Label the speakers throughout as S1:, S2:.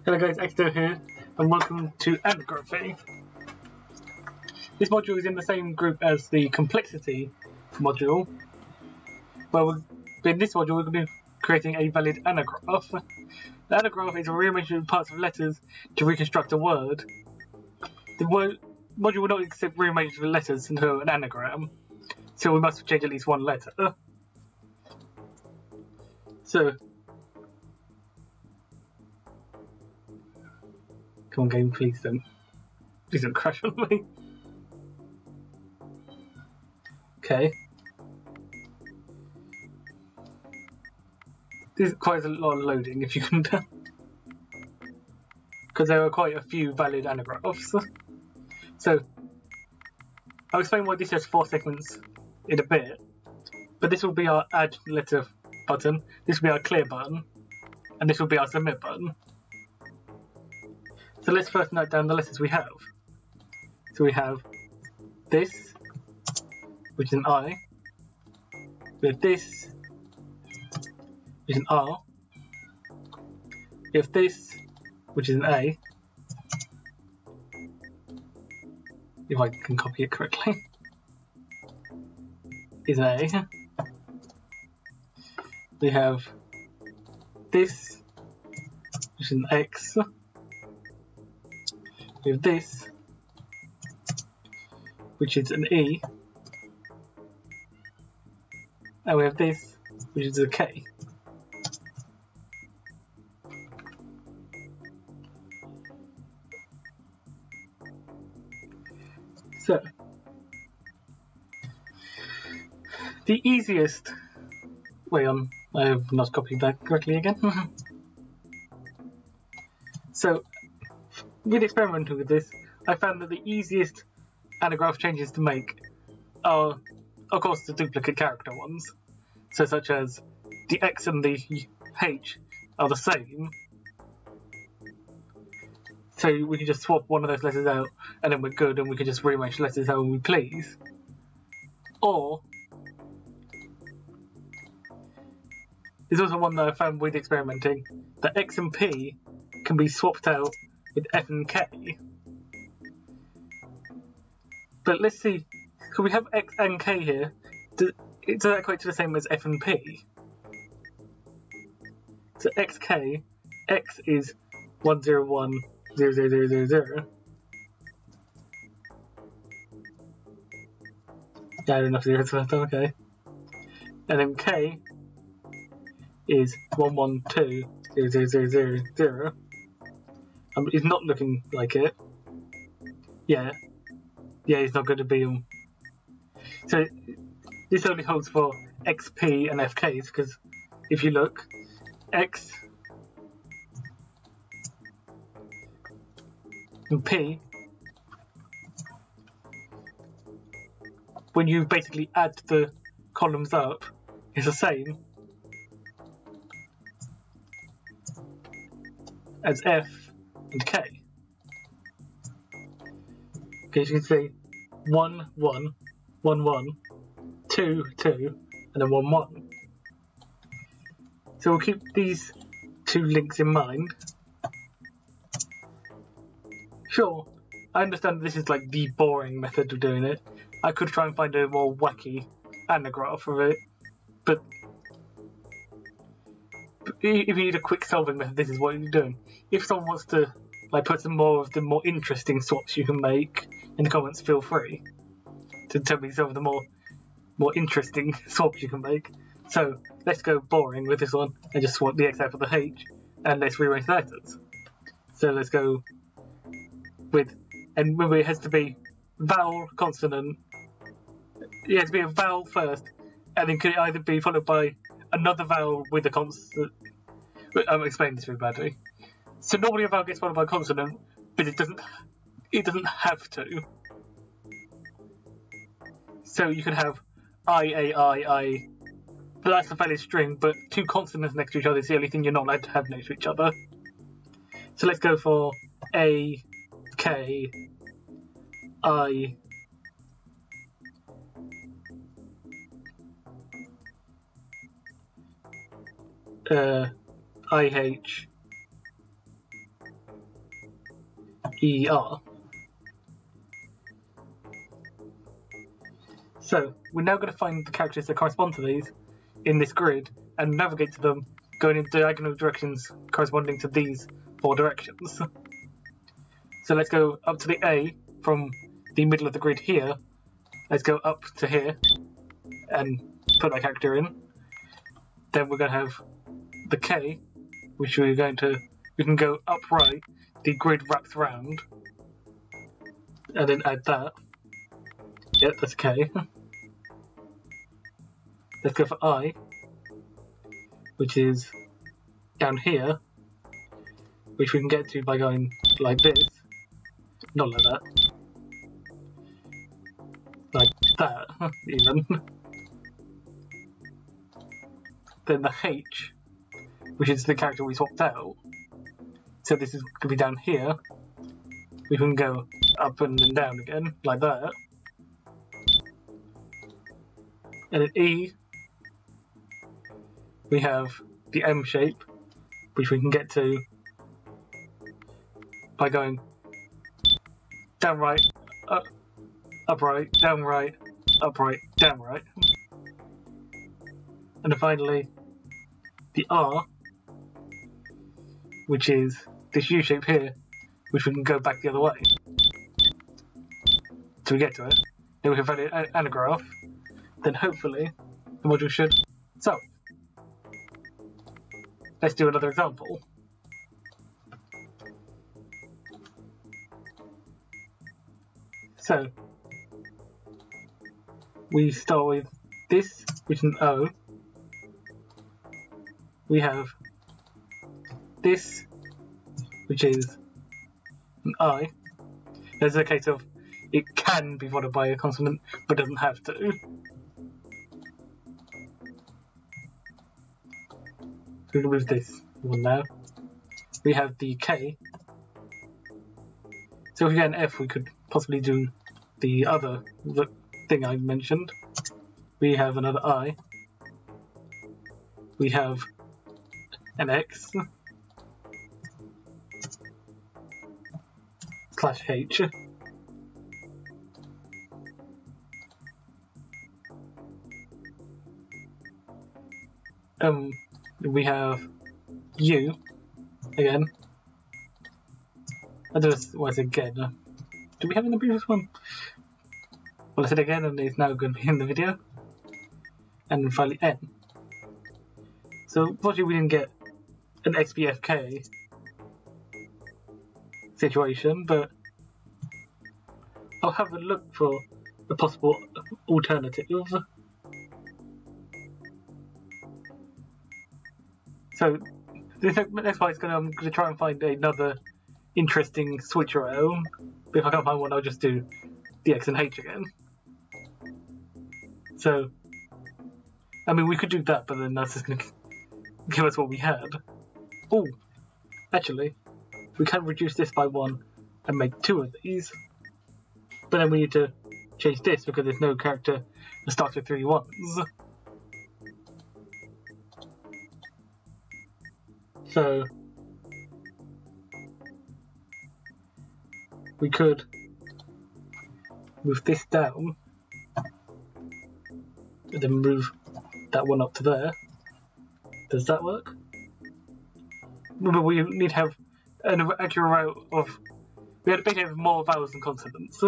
S1: Hello guys, Exto here, and welcome to Anagraphy. This module is in the same group as the complexity module. Well, in this module we're going to be creating a valid anagraph. The anagraph is a rearrangement of parts of letters to reconstruct a word. The module will not accept rearrangement of letters into an anagram, so we must change at least one letter. So, come on game, please don't crash on me. Okay. This is quite a lot of loading, if you can tell. Because there are quite a few valid anagraphs. So, I'll explain why this has 4 segments in a bit. But this will be our add letter button, this will be our clear button, and this will be our submit button. So let's first note down the letters we have. So we have this, which is an I. We have this, which is an R. We have this, which is an A. If I can copy it correctly. Is an A. We have this, which is an X. We have this, which is an E. And we have this, which is a K. So, the easiest way on, I have not copied that correctly again. So, with experimenting with this, I found that the easiest anagraph changes to make are, of course, the duplicate character ones. So, such as the X and the H are the same. So we can just swap one of those letters out, and then we're good, and we can just rearrange letters how we please. Or there's also one that I found with experimenting, that X and P can be swapped out with F and K. But let's see, so we have X and K here. Does that equate to the same as F and P? So XK, X is 101 00000. Yeah, I don't know if zeros left, okay. And then K is 112 00000. It's not looking like it. Yeah, it's not going to be. So this only holds for XP and FKs, because if you look, X and P, when you basically add the columns up, is the same as F and K. Okay, so you can see 1 1 1 1 2 2 and then 1 1. So we'll keep these two links in mind. Sure, I understand this is like the boring method of doing it. I could try and find a more wacky anagraph of it, but if you need a quick solving method, this is what you're doing. If someone wants to like put some more of the more interesting swaps you can make in the comments, feel free to tell me some of the more interesting swaps you can make. So let's go boring with this one and just swap the X out for the H, and let's rearrange the letters. So let's go with, and remember it has to be vowel, consonant. It has to be a vowel first, and then could either be followed by another vowel with a consonant. I'm explaining this very badly. So normally a vowel gets followed by a consonant, but it doesn't have to. So you could have I, but that's a valid string, but two consonants next to each other is the only thing you're not allowed to have next to each other. So let's go for A, K, I, IH, ER. So we're now going to find the characters that correspond to these in this grid and navigate to them, going in diagonal directions corresponding to these 4 directions. So let's go up to the A from the middle of the grid here. Let's go up to here and put that character in. Then we're going to have the K, which we can go upright, the grid wraps round, and then add that. Yep, that's K. Let's go for I, which is down here, which we can get to by going like this, not like that, like that, even. Then the H, which is the character we swapped out, so this is going to be down here, we can go up and then down again, like that. And then E, we have the M shape, which we can get to by going down right, up right, down right, up right, down right. And then finally, the R, which is this U shape here, which we can go back the other way. So we get to it. Then we can validate anagraph. Then hopefully the module should solve. Let's do another example. So we start with this, which is an O. We have this, which is an I. There's a case of it can be followed by a consonant, but doesn't have to. We'll remove this one now. We have the K. So if we get an F, we could possibly do the other thing I mentioned. We have another I. We have an X. / H. We have U again. I don't know why I said again. Do we have in the previous one? Well, I said again, and it's now going to be in the video. And then finally N. So unfortunately, we didn't get an XBFK situation, but I'll have a look for a possible alternative. So this next part is I'm going to try and find another interesting switch around. But if I can't find one, I'll just do the X and H again. So, I mean, we could do that, but then that's just going to give us what we had. Oh, actually, we can reduce this by 1 and make 2 of these. But then we need to change this because there's no character that starts with 3 1s. So we could move this down and then move that one up to there. Does that work? Remember, we need to have an accurate route of... We had to basically have more vowels than consonants.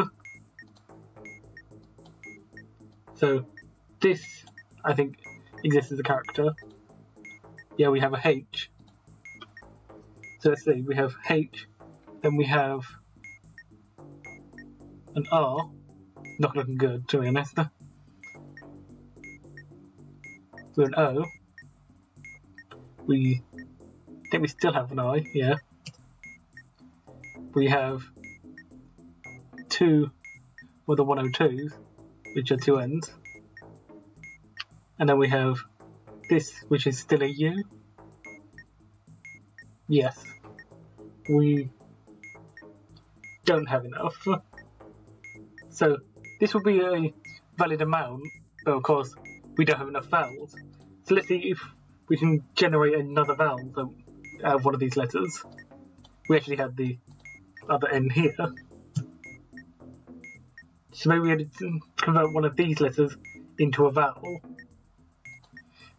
S1: So this, I think, exists as a character. Yeah, we have a H. So let's see, we have H, then we have an R, not looking good to be honest. So an O, we think we still have an I, yeah. We have 2 with the 102s, which are 2 ends. And then we have this, which is still a U. Yes, we don't have enough. So this will be a valid amount, but of course we don't have enough vowels. So let's see if we can generate another vowel out of one of these letters. We actually had the other N here. So maybe we had to convert one of these letters into a vowel.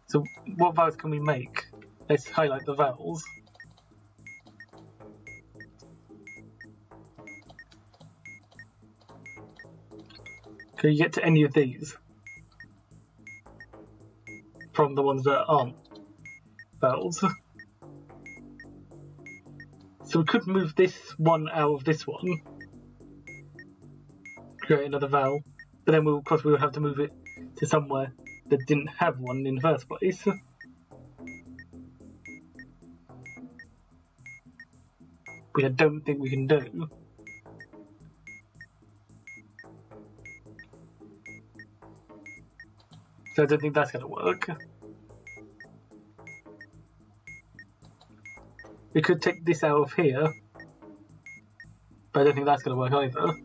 S1: So what vowels can we make? Let's highlight the vowels. Can you get to any of these from the ones that aren't vowels? So we could move this one out of this one, create another vowel, but then of course we would have to move it to somewhere that didn't have one in the first place. Which I don't think we can do. So I don't think that's going to work. We could take this out of here, but I don't think that's going to work either.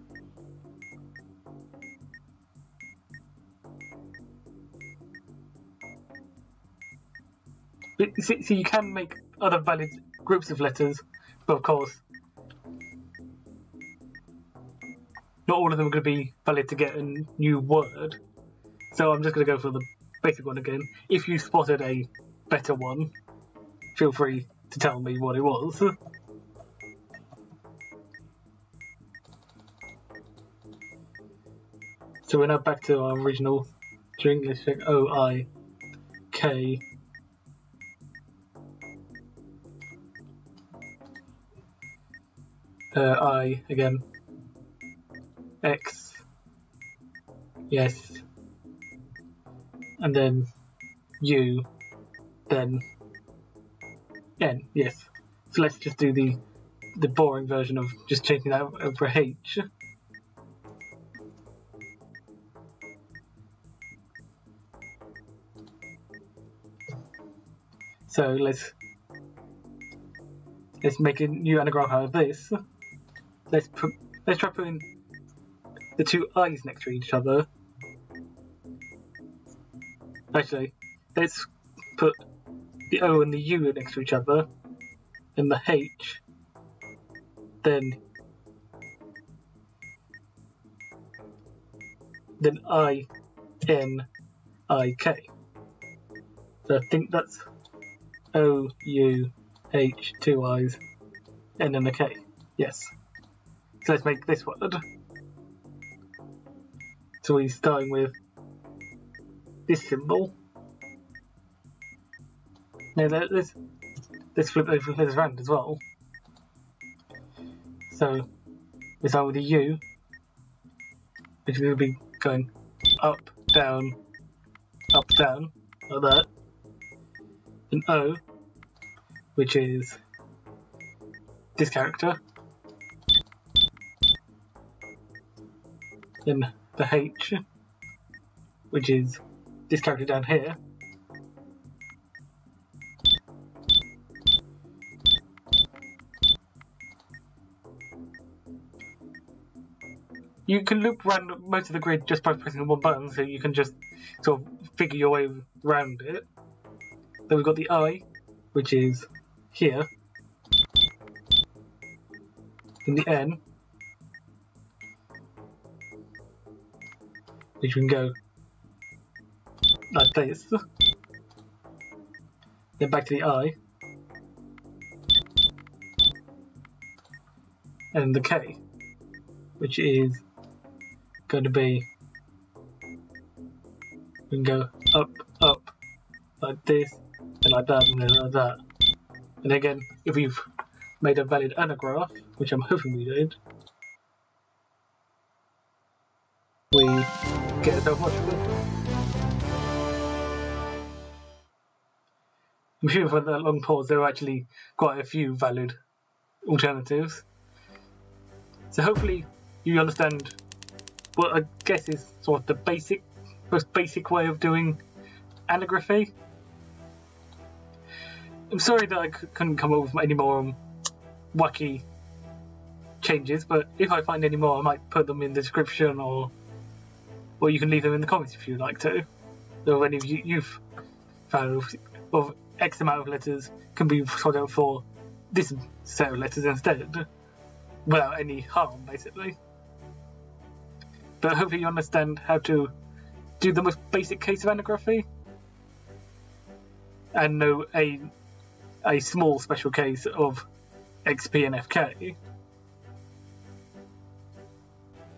S1: But see, you can make other valid groups of letters, but of course, not all of them are going to be valid to get a new word. So I'm just going to go for the basic one again. If you spotted a better one, feel free to tell me what it was. So we're now back to our original string. Let's check O-I-K. I again. X. Yes. And then U. Then N. Yes. So let's just do the boring version of just changing that over H. So let's make a new anagram out of this. Let's try putting the two I's next to each other. Actually, let's put the O and the U next to each other, and the H, then I, N, I, K. So I think that's O, U, H, two I's, N and a K. Yes. So let's make this word. So we're starting with this symbol. Now let's flip over this around as well. So we start with a U, which is going to be going up, down, like that. An O, which is this character. Then the H, which is this character down here. You can loop around most of the grid just by pressing one button, so you can just sort of figure your way around it. Then we've got the I, which is here. Then the N, which we can go like this. Then back to the I. And the K, which is going to be, we can go up, like this, and like that, and then like that. And again, if we've made a valid anagraph, which I'm hoping we did, we get ourselves much of it. I'm sure for that long pause there are actually quite a few valid alternatives. So hopefully you understand what I guess is sort of the most basic way of doing anagraphy. I'm sorry that I couldn't come up with any more wacky changes, but if I find any more I might put them in the description, or you can leave them in the comments if you'd like to. So if any of you've found of X amount of letters can be sorted out for this set of letters instead. without any harm, basically. But hopefully you understand how to do the most basic case of anagraphy, and know a small special case of XP and FK.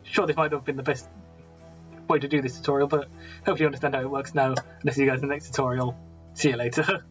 S1: Sure, this might not have been the best way to do this tutorial, but hopefully you understand how it works now, and I'll see you guys in the next tutorial. See you later.